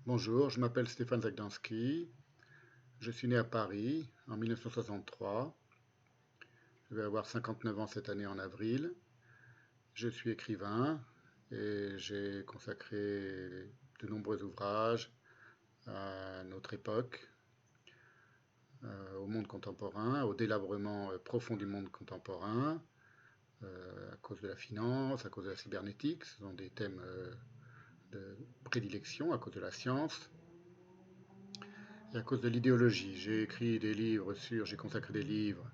Bonjour, je m'appelle Stéphane Zagdanski. Je suis né à Paris en 1963. Je vais avoir 59 ans cette année en avril. Je suis écrivain et j'ai consacré de nombreux ouvrages à notre époque, au monde contemporain, au délabrement profond du monde contemporain, à cause de la finance, à cause de la cybernétique. Ce sont des thèmes de prédilection à cause de la science. Et à cause de l'idéologie. J'ai consacré des livres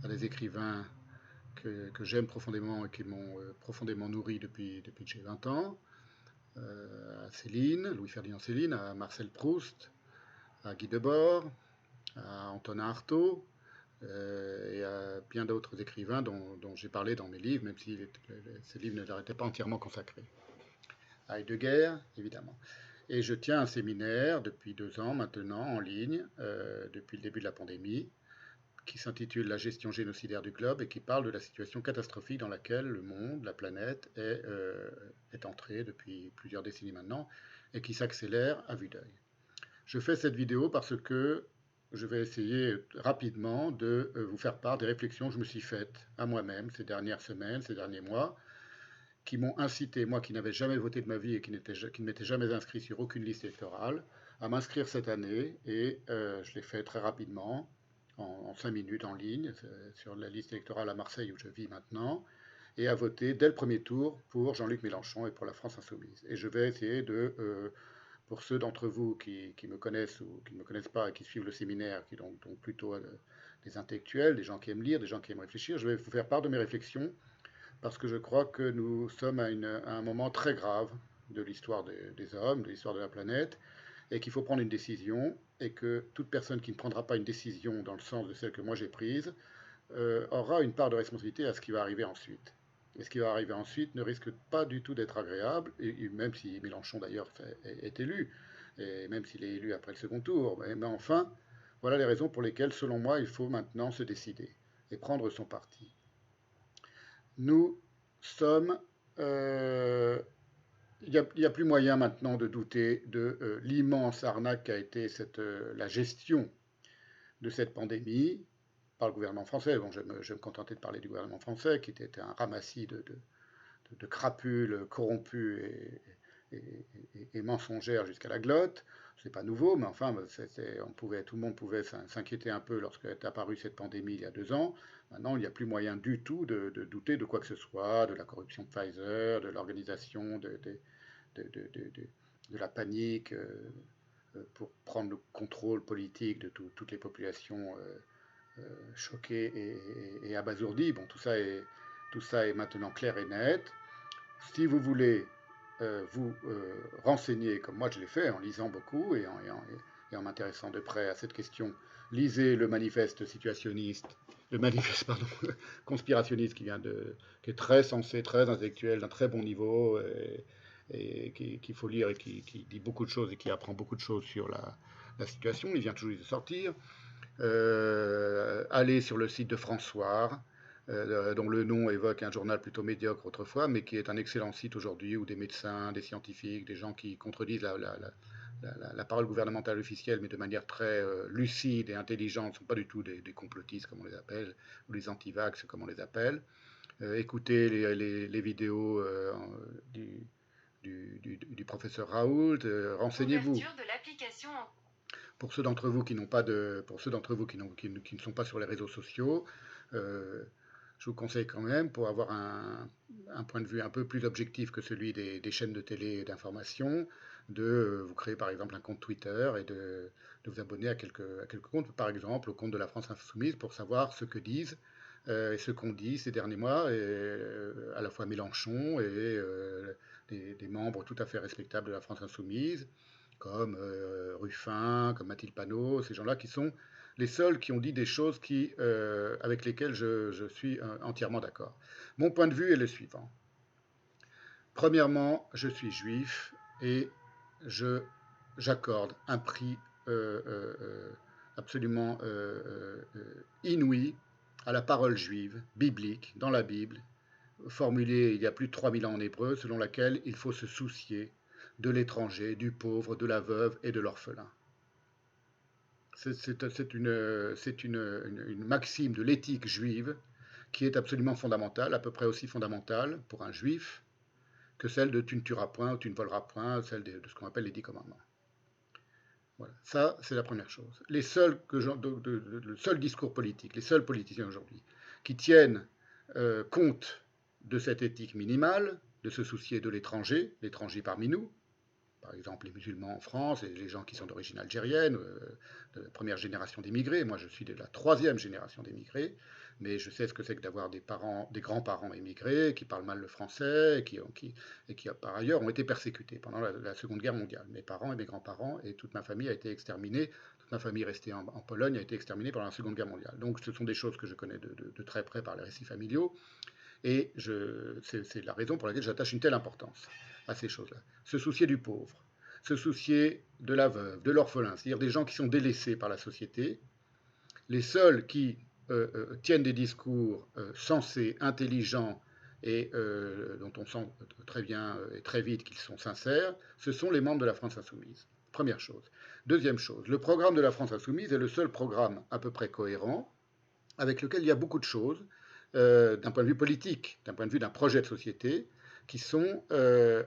à des écrivains que j'aime profondément et qui m'ont profondément nourri depuis que j'ai 20 ans. À Céline, Louis-Ferdinand Céline, à Marcel Proust, à Guy Debord, à Antonin Artaud, et à bien d'autres écrivains dont j'ai parlé dans mes livres, même si ces livres ne leur étaient pas entièrement consacrés. À Heidegger, évidemment. Et je tiens un séminaire depuis 2 ans maintenant en ligne, depuis le début de la pandémie, qui s'intitule La gestion génocidaire du globe et qui parle de la situation catastrophique dans laquelle le monde, la planète, est entré depuis plusieurs décennies maintenant et qui s'accélère à vue d'œil. Je fais cette vidéo parce que je vais essayer rapidement de vous faire part des réflexions que je me suis faites à moi-même ces dernières semaines, ces derniers mois, qui m'ont incité, moi qui n'avais jamais voté de ma vie et qui ne m'étais jamais inscrit sur aucune liste électorale, à m'inscrire cette année. Et je l'ai fait très rapidement, en 5 minutes en ligne, sur la liste électorale à Marseille où je vis maintenant, et à voter dès le premier tour pour Jean-Luc Mélenchon et pour la France Insoumise. Et je vais essayer pour ceux d'entre vous qui me connaissent ou qui ne me connaissent pas et qui suivent le séminaire, qui sont donc plutôt des intellectuels, des gens qui aiment lire, des gens qui aiment réfléchir, je vais vous faire part de mes réflexions parce que je crois que nous sommes à un moment très grave de l'histoire des hommes, de l'histoire de la planète, et qu'il faut prendre une décision, et que toute personne qui ne prendra pas une décision dans le sens de celle que moi j'ai prise aura une part de responsabilité à ce qui va arriver ensuite. Et ce qui va arriver ensuite ne risque pas du tout d'être agréable, et même si Mélenchon d'ailleurs est élu, et même s'il est élu après le second tour, mais enfin, voilà les raisons pour lesquelles, selon moi, il faut maintenant se décider et prendre son parti. Nous sommes. Il n'y a plus moyen maintenant de douter de l'immense arnaque qu'a été la gestion de cette pandémie par le gouvernement français. Bon, je vais me contenter de parler du gouvernement français, qui était un ramassis de crapules corrompues et mensongères jusqu'à la glotte. C'est pas nouveau, mais enfin, tout le monde pouvait s'inquiéter un peu lorsqu'est apparue cette pandémie il y a 2 ans. Maintenant, il n'y a plus moyen du tout de douter de quoi que ce soit, de la corruption de Pfizer, de l'organisation de la panique pour prendre le contrôle politique de toutes les populations choquées et abasourdies. Bon, tout ça est maintenant clair et net. Si vous voulez vous renseigner, comme moi je l'ai fait, en lisant beaucoup et en m'intéressant de près à cette question, lisez le manifeste situationniste, le manifeste pardon, conspirationniste qui est très sensé, très intellectuel, d'un très bon niveau, et qu'il faut lire et qui dit beaucoup de choses et qui apprend beaucoup de choses sur la situation. Il vient toujours de sortir. Allez sur le site de François, dont le nom évoque un journal plutôt médiocre autrefois, mais qui est un excellent site aujourd'hui, où des médecins, des scientifiques, des gens qui contredisent la parole gouvernementale officielle, mais de manière très lucide et intelligente, ne sont pas du tout des complotistes, comme on les appelle, ou les antivax, comme on les appelle. Écoutez les vidéos du professeur Raoult, renseignez-vous. Ouverture de l'application en Pour ceux d'entre vous qui n'ont pas de, pour ceux d'entre vous qui ne sont pas sur les réseaux sociaux, euh, je vous conseille quand même, pour avoir un point de vue un peu plus objectif que celui des chaînes de télé et d'information, de vous créer par exemple un compte Twitter et de vous abonner à quelques comptes, par exemple au compte de la France Insoumise, pour savoir ce que disent et ce qu'ont dit ces derniers mois, à la fois Mélenchon et des membres tout à fait respectables de la France Insoumise, comme Ruffin, comme Mathilde Panot, ces gens-là qui sont les seuls qui ont dit des choses avec lesquelles je suis entièrement d'accord. Mon point de vue est le suivant. Premièrement, je suis juif et j'accorde un prix absolument inouï à la parole juive, biblique, dans la Bible, formulée il y a plus de 3000 ans en hébreu, selon laquelle il faut se soucier de l'étranger, du pauvre, de la veuve et de l'orphelin. C'est une maxime de l'éthique juive qui est absolument fondamentale, à peu près aussi fondamentale pour un juif que celle de tu ne tueras point ou tu ne voleras point, celle de ce qu'on appelle les 10 commandements. Voilà. Ça, c'est la première chose. Le seul discours politique, les seuls politiciens aujourd'hui qui tiennent compte de cette éthique minimale, de se soucier de l'étranger, l'étranger parmi nous, par exemple les musulmans en France et les gens qui sont d'origine algérienne, de la première génération d'émigrés. Moi, je suis de la troisième génération d'émigrés, mais je sais ce que c'est que d'avoir des parents, des grands-parents émigrés qui parlent mal le français et qui par ailleurs ont été persécutés pendant la Seconde Guerre mondiale. Mes parents et mes grands-parents et toute ma famille a été exterminée. Toute ma famille restée en Pologne a été exterminée pendant la Seconde Guerre mondiale. Donc, ce sont des choses que je connais de très près par les récits familiaux. Et c'est la raison pour laquelle j'attache une telle importance à ces choses-là. Se soucier du pauvre, se soucier de la veuve, de l'orphelin, c'est-à-dire des gens qui sont délaissés par la société. Les seuls qui tiennent des discours sensés, intelligents et dont on sent très bien et très vite qu'ils sont sincères, ce sont les membres de la France Insoumise. Première chose. Deuxième chose, le programme de la France Insoumise est le seul programme à peu près cohérent avec lequel il y a beaucoup de choses d'un point de vue politique, d'un point de vue d'un projet de société, qui sont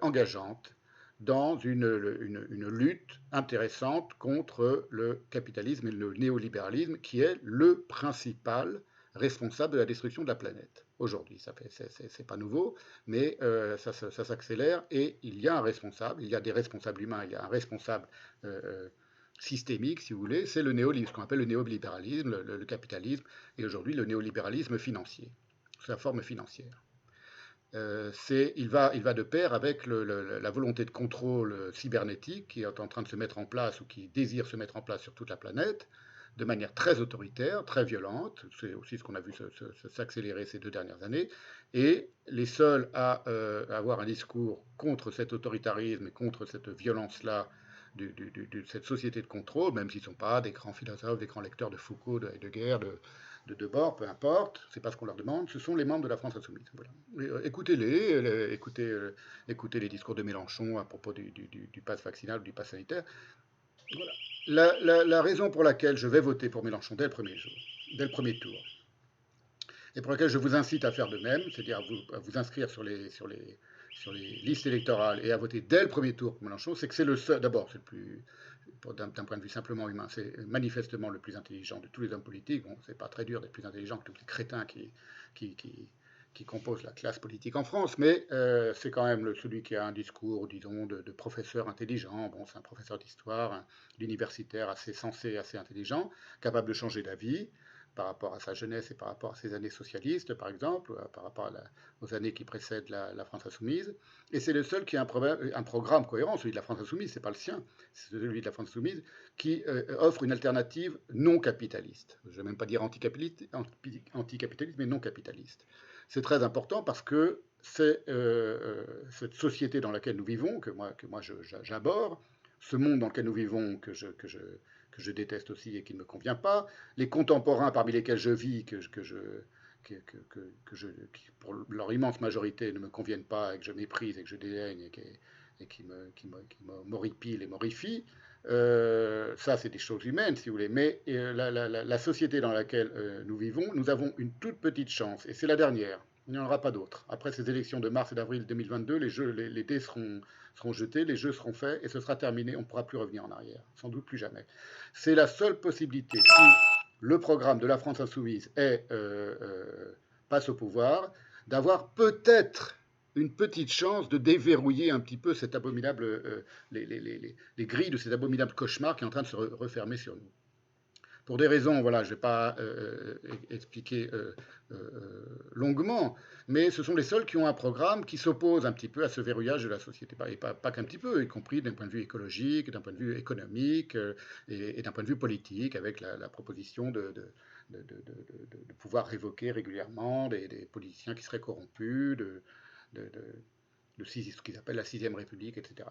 engageantes dans une lutte intéressante contre le capitalisme et le néolibéralisme, qui est le principal responsable de la destruction de la planète. Aujourd'hui, c'est pas nouveau, mais ça s'accélère et il y a un responsable, il y a des responsables humains, il y a un responsable systémique, si vous voulez, c'est ce qu'on appelle le néolibéralisme, le capitalisme, et aujourd'hui le néolibéralisme financier, sous la forme financière. Il va de pair avec la volonté de contrôle cybernétique qui est en train de se mettre en place ou qui désire se mettre en place sur toute la planète, de manière très autoritaire, très violente. C'est aussi ce qu'on a vu s'accélérer ces 2 dernières années. Et les seuls à avoir un discours contre cet autoritarisme et contre cette violence-là, de cette société de contrôle, même s'ils ne sont pas des grands philosophes, des grands lecteurs de Foucault, de Heidegger, de Debord, peu importe, c'est pas ce qu'on leur demande, ce sont les membres de la France Insoumise. Voilà. Écoutez-les, écoutez les discours de Mélenchon à propos du pass vaccinal ou du pass sanitaire. Voilà. La raison pour laquelle je vais voter pour Mélenchon dès le premier jour, dès le premier tour, et pour laquelle je vous incite à faire de même, c'est-à-dire à vous inscrire sur les listes électorales et à voter dès le premier tour pour Mélenchon, c'est que c'est le seul, d'abord, c'est le plus, d'un point de vue simplement humain, c'est manifestement le plus intelligent de tous les hommes politiques. Bon, c'est pas très dur d'être plus intelligent que tous les crétins qui composent la classe politique en France, mais c'est quand même celui qui a un discours, disons, de professeur intelligent. Bon, c'est un professeur d'histoire, d'universitaire assez sensé, assez intelligent, capable de changer d'avis par rapport à sa jeunesse et par rapport à ses années socialistes, par exemple, par rapport aux années qui précèdent la France Insoumise. Et c'est le seul qui a un programme cohérent, celui de la France Insoumise, c'est pas le sien, c'est celui de la France Insoumise, qui offre une alternative non capitaliste. Je ne vais même pas dire anticapitaliste, mais non capitaliste. C'est très important parce que c'est cette société dans laquelle nous vivons, que moi j'abhorre, ce monde dans lequel nous vivons, que je déteste aussi et qui ne me convient pas, les contemporains parmi lesquels je vis, qui pour leur immense majorité ne me conviennent pas et que je méprise et que je dédaigne et qui m'horripilent et m'horrifient, ça c'est des choses humaines si vous voulez, mais la société dans laquelle nous vivons, nous avons une toute petite chance, et c'est la dernière, il n'y en aura pas d'autre. Après ces élections de mars et d'avril 2022, les dés seront jetés, les jeux seront faits et ce sera terminé, on ne pourra plus revenir en arrière, sans doute plus jamais. C'est la seule possibilité, si le programme de la France Insoumise passe au pouvoir, d'avoir peut-être une petite chance de déverrouiller un petit peu cet abominable, les grilles de cet abominable cauchemar qui est en train de se refermer sur nous. Pour des raisons, voilà, je ne vais pas expliquer longuement, mais ce sont les seuls qui ont un programme qui s'oppose un petit peu à ce verrouillage de la société, et pas qu'un petit peu, y compris d'un point de vue écologique, d'un point de vue économique et d'un point de vue politique, avec la proposition de pouvoir révoquer régulièrement des politiciens qui seraient corrompus, ce qu'ils appellent la 6e République, etc.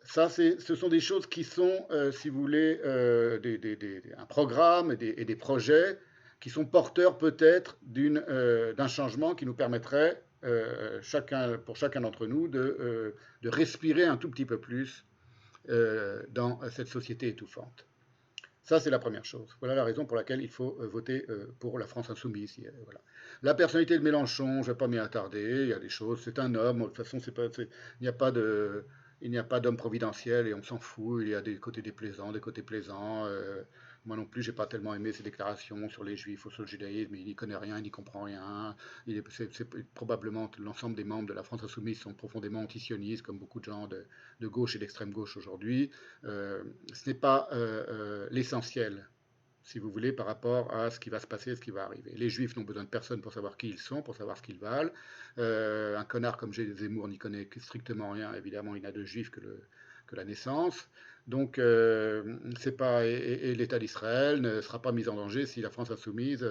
Ça, ce sont des choses qui sont, si vous voulez, un programme et des projets qui sont porteurs peut-être d'un changement qui nous permettrait pour chacun d'entre nous de respirer un tout petit peu plus dans cette société étouffante. Ça, c'est la première chose. Voilà la raison pour laquelle il faut voter pour la France insoumise. Voilà. La personnalité de Mélenchon, je ne vais pas m'y attarder. Il y a des choses. C'est un homme. De toute façon, il n'y a pas de, il n'y a pas d'homme providentiel et on s'en fout. Il y a des côtés déplaisants, des côtés plaisants. Moi non plus, j'ai pas tellement aimé ses déclarations sur les juifs ou sur le judaïsme. Il n'y connaît rien, il n'y comprend rien. Probablement l'ensemble des membres de la France insoumise sont profondément antisionistes, comme beaucoup de gens de gauche et d'extrême gauche aujourd'hui. Ce n'est pas l'essentiel, si vous voulez, par rapport à ce qui va se passer, ce qui va arriver. Les juifs n'ont besoin de personne pour savoir qui ils sont, pour savoir ce qu'ils valent. Un connard comme Zemmour n'y connaît strictement rien, évidemment, il n'a de juif que la naissance. Donc, c'est pas, et l'État d'Israël ne sera pas mis en danger si la France insoumise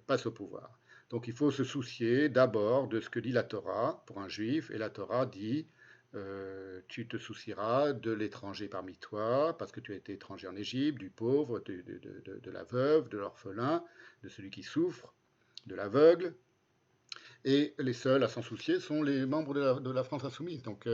passe au pouvoir. Donc, il faut se soucier d'abord de ce que dit la Torah pour un juif, et la Torah dit tu te soucieras de l'étranger parmi toi, parce que tu as été étranger en Égypte, du pauvre, de la veuve, de l'orphelin, de celui qui souffre, de l'aveugle. Et les seuls à s'en soucier sont les membres de la France insoumise. Donc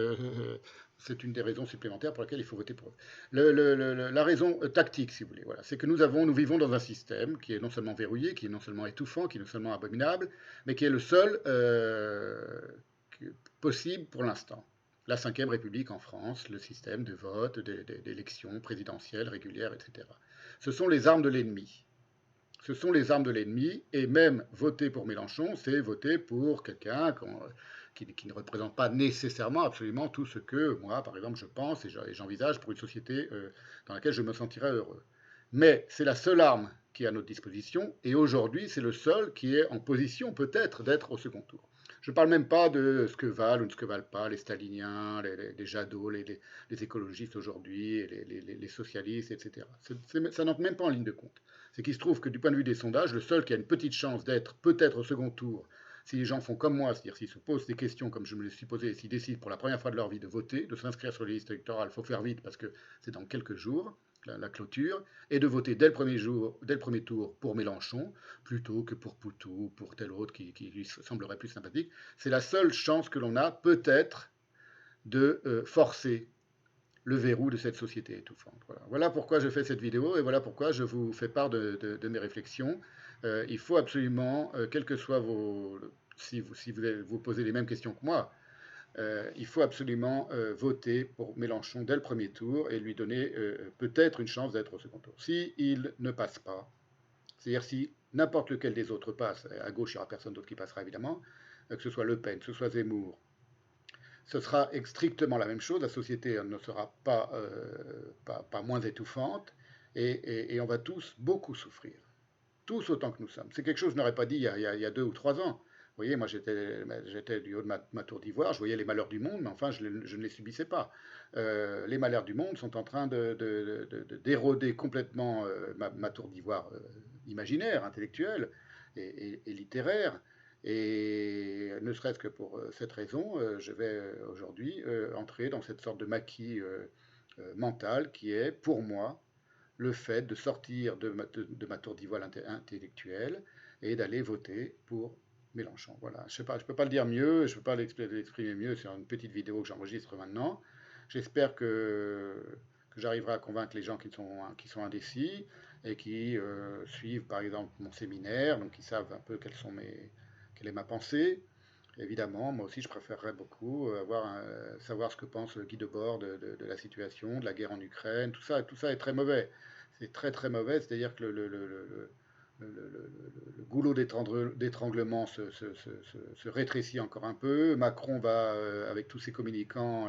c'est une des raisons supplémentaires pour lesquelles il faut voter pour eux. La raison tactique, si vous voulez, voilà, c'est que nous vivons dans un système qui est non seulement verrouillé, qui est non seulement étouffant, qui est non seulement abominable, mais qui est le seul possible pour l'instant. La Ve République en France, le système de vote, d'élections présidentielles régulières, etc. Ce sont les armes de l'ennemi. Ce sont les armes de l'ennemi, et même voter pour Mélenchon, c'est voter pour quelqu'un qui ne représente pas nécessairement absolument tout ce que moi, par exemple, je pense et j'envisage pour une société dans laquelle je me sentirais heureux. Mais c'est la seule arme qui est à notre disposition, et aujourd'hui, c'est le seul qui est en position peut-être d'être au second tour. Je ne parle même pas de ce que valent ou de ce que valent pas les staliniens, les Jadot, les écologistes aujourd'hui, les socialistes, etc. Ça n'entre même pas en ligne de compte. C'est qu'il se trouve que du point de vue des sondages, le seul qui a une petite chance d'être peut-être au second tour, si les gens font comme moi, c'est-à-dire s'ils se posent des questions comme je me les suis posées, et s'ils décident pour la première fois de leur vie de voter, de s'inscrire sur les listes électorales, il faut faire vite parce que c'est dans quelques jours, la clôture, et de voter dès le premier tour pour Mélenchon, plutôt que pour Poutou ou pour tel autre qui lui semblerait plus sympathique. C'est la seule chance que l'on a, peut-être, de forcer le verrou de cette société étouffante. Voilà pourquoi je fais cette vidéo et voilà pourquoi je vous fais part de mes réflexions. Il faut absolument, quel que soit si vous posez les mêmes questions que moi, il faut absolument voter pour Mélenchon dès le premier tour et lui donner peut-être une chance d'être au second tour. S'il ne passe pas, c'est-à-dire si n'importe lequel des autres passe, à gauche il n'y aura personne d'autre qui passera évidemment, que ce soit Le Pen, que ce soit Zemmour, ce sera strictement la même chose, la société ne sera pas moins étouffante, et on va tous beaucoup souffrir, tous autant que nous sommes. C'est quelque chose que je n'aurais pas dit il y a 2 ou 3 ans. Vous voyez, moi j'étais du haut de ma tour d'ivoire, je voyais les malheurs du monde, mais enfin je ne les subissais pas. Les malheurs du monde sont en train d'éroder complètement ma tour d'ivoire imaginaire, intellectuelle et littéraire. Et ne serait-ce que pour cette raison, je vais aujourd'hui entrer dans cette sorte de maquis mental qui est, pour moi, le fait de sortir de ma tour d'ivoire intellectuelle et d'aller voter pour Mélenchon. Voilà, je ne peux pas le dire mieux, je ne peux pas l'exprimer mieux sur une petite vidéo que j'enregistre maintenant. J'espère que j'arriverai à convaincre les gens qui sont indécis et qui suivent par exemple mon séminaire, donc qui savent un peu quelle est ma pensée. Évidemment, moi aussi je préférerais beaucoup savoir ce que pense Guy Debord de la situation, de la guerre en Ukraine. Tout ça est très mauvais. C'est très très mauvais, c'est-à-dire que le goulot d'étranglement se rétrécit encore un peu. Macron va, avec tous ses communicants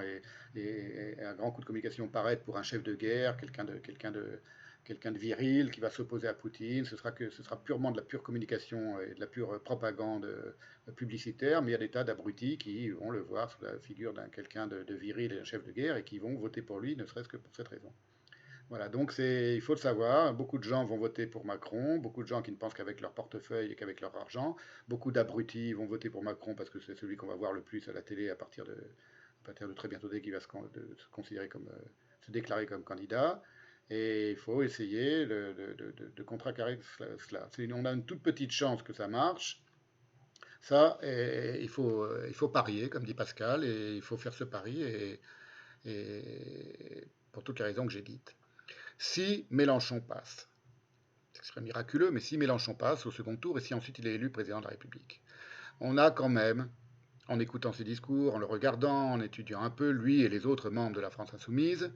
et un grand coup de communication, paraître pour un chef de guerre, quelqu'un de viril qui va s'opposer à Poutine. Ce sera purement de la pure communication et de la pure propagande publicitaire, mais il y a des tas d'abrutis qui vont le voir sous la figure d'un quelqu'un de viril et un chef de guerre et qui vont voter pour lui, ne serait-ce que pour cette raison. Voilà, donc il faut le savoir, beaucoup de gens vont voter pour Macron, beaucoup de gens qui ne pensent qu'avec leur portefeuille et qu'avec leur argent, beaucoup d'abrutis vont voter pour Macron parce que c'est celui qu'on va voir le plus à la télé à partir de très bientôt dès qu'il va se considérer comme, se déclarer comme candidat. Et il faut essayer de contrecarrer cela. On a une toute petite chance que ça marche, Ça, il faut parier, comme dit Pascal, et il faut faire ce pari, et pour toutes les raisons que j'ai dites. Si Mélenchon passe, ce serait miraculeux, mais si Mélenchon passe au second tour, et si ensuite il est élu président de la République, on a quand même, en écoutant ses discours, en le regardant, en étudiant un peu, lui et les autres membres de la France insoumise,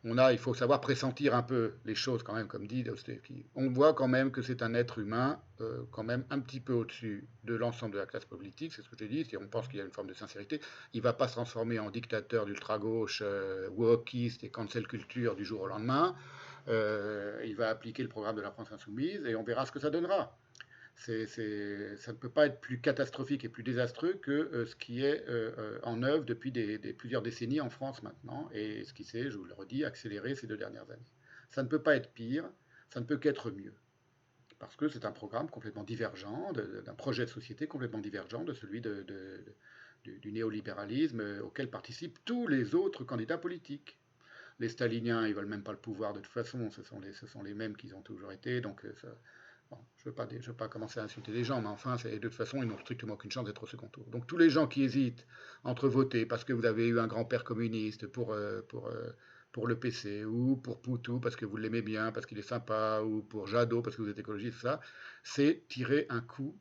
il faut savoir pressentir un peu les choses quand même, comme dit Dostoevsky. On voit quand même que c'est un être humain, quand même un petit peu au-dessus de l'ensemble de la classe politique, c'est ce que j'ai dit, on pense qu'il y a une forme de sincérité. Il ne va pas se transformer en dictateur d'ultra-gauche, wokiste et cancel culture du jour au lendemain. Il va appliquer le programme de la France insoumise et on verra ce que ça donnera. Ça ne peut pas être plus catastrophique et plus désastreux que ce qui est en œuvre depuis plusieurs décennies en France maintenant, et ce qui s'est, je vous le redis, accéléré ces 2 dernières années. Ça ne peut pas être pire, ça ne peut qu'être mieux, parce que c'est un programme complètement divergent, d'un projet de société complètement divergent de celui du néolibéralisme auquel participent tous les autres candidats politiques. Les staliniens, ils veulent même pas le pouvoir de toute façon, ce sont les mêmes qu'ils ont toujours été, donc bon, je ne veux pas commencer à insulter les gens, mais enfin, de toute façon, ils n'ont strictement aucune chance d'être au second tour. Donc tous les gens qui hésitent entre voter parce que vous avez eu un grand-père communiste pour le PC, ou pour Poutou parce que vous l'aimez bien, parce qu'il est sympa, ou pour Jadot parce que vous êtes écologiste, ça, c'est tirer un coup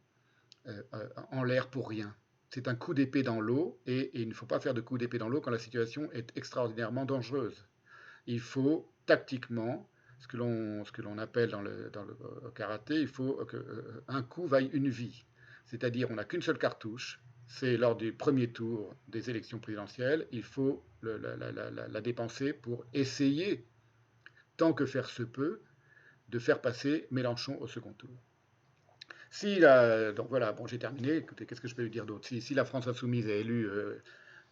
en l'air pour rien. C'est un coup d'épée dans l'eau, et il ne faut pas faire de coup d'épée dans l'eau quand la situation est extraordinairement dangereuse. Il faut tactiquement, ce que l'on appelle dans le karaté, il faut qu'un coup vaille une vie. C'est-à-dire, on n'a qu'une seule cartouche, c'est lors du premier tour des élections présidentielles, il faut la dépenser pour essayer, tant que faire se peut, de faire passer Mélenchon au second tour. Donc voilà, bon, j'ai terminé. Écoutez, qu'est-ce que je peux lui dire d'autre? Si la France insoumise est élue,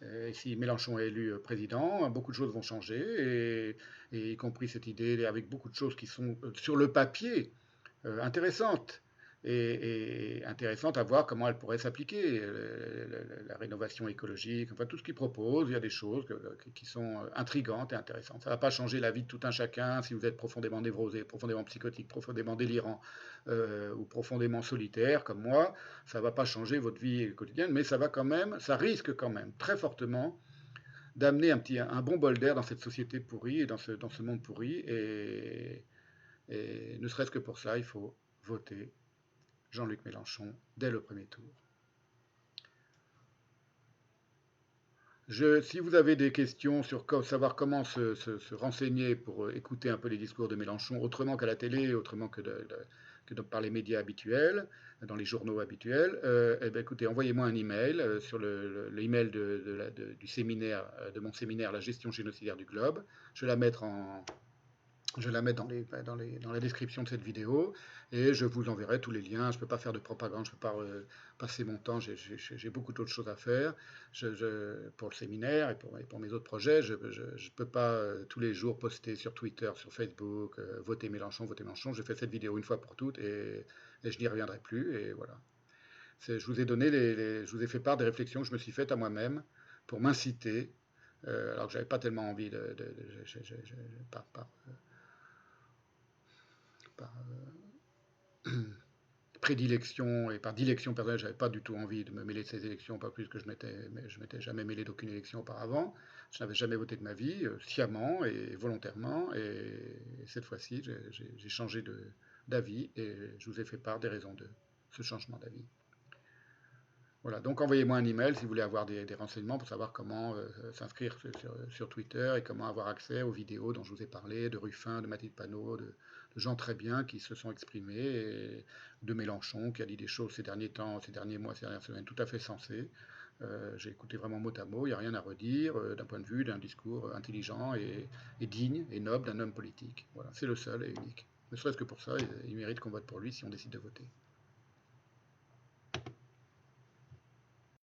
et si Mélenchon est élu président, beaucoup de choses vont changer, et y compris cette idée, avec beaucoup de choses qui sont sur le papier intéressantes, et intéressantes à voir comment elles pourraient s'appliquer. La rénovation écologique, enfin tout ce qu'il propose, il y a des choses qui sont intrigantes et intéressantes. Ça ne va pas changer la vie de tout un chacun si vous êtes profondément névrosé, profondément psychotique, profondément délirant ou profondément solitaire comme moi. Ça ne va pas changer votre vie quotidienne, mais ça va quand même, ça risque quand même très fortement d'amener un bon bol d'air dans cette société pourrie et dans ce monde pourri. Et ne serait-ce que pour ça, il faut voter Jean-Luc Mélenchon dès le premier tour. Si vous avez des questions sur savoir comment se renseigner pour écouter un peu les discours de Mélenchon, autrement qu'à la télé, autrement que par les médias habituels, dans les journaux habituels, eh bien, écoutez, envoyez-moi un email sur l'email du séminaire, de mon séminaire La gestion génocidaire du globe. Je vais la mettre dans la description de cette vidéo, et je vous enverrai tous les liens. Je ne peux pas faire de propagande, je ne peux pas passer mon temps, j'ai beaucoup d'autres choses à faire pour le séminaire et pour mes autres projets. Je ne peux pas tous les jours poster sur Twitter, sur Facebook, votez Mélenchon, votez Mélenchon. J'ai fait cette vidéo une fois pour toutes, et je n'y reviendrai plus, et voilà. Je vous ai je vous ai fait part des réflexions que je me suis faites à moi-même pour m'inciter, alors que j'avais pas tellement envie par prédilection et par dilection personnelle, j'avais pas du tout envie de me mêler de ces élections, pas plus que je m'étais jamais mêlé d'aucune élection auparavant. Je n'avais jamais voté de ma vie, sciemment et volontairement, et cette fois-ci, j'ai changé d'avis, et je vous ai fait part des raisons de ce changement d'avis. Voilà, donc envoyez-moi un email si vous voulez avoir des renseignements pour savoir comment s'inscrire sur Twitter, et comment avoir accès aux vidéos dont je vous ai parlé, de Ruffin, de Mathilde Panot, de gens très bien qui se sont exprimés, et de Mélenchon qui a dit des choses ces derniers temps, ces derniers mois, ces dernières semaines tout à fait sensées. J'ai écouté vraiment mot à mot, il n'y a rien à redire d'un point de vue d'un discours intelligent et digne et noble d'un homme politique. Voilà, c'est le seul et unique. Ne serait-ce que pour ça, il mérite qu'on vote pour lui si on décide de voter.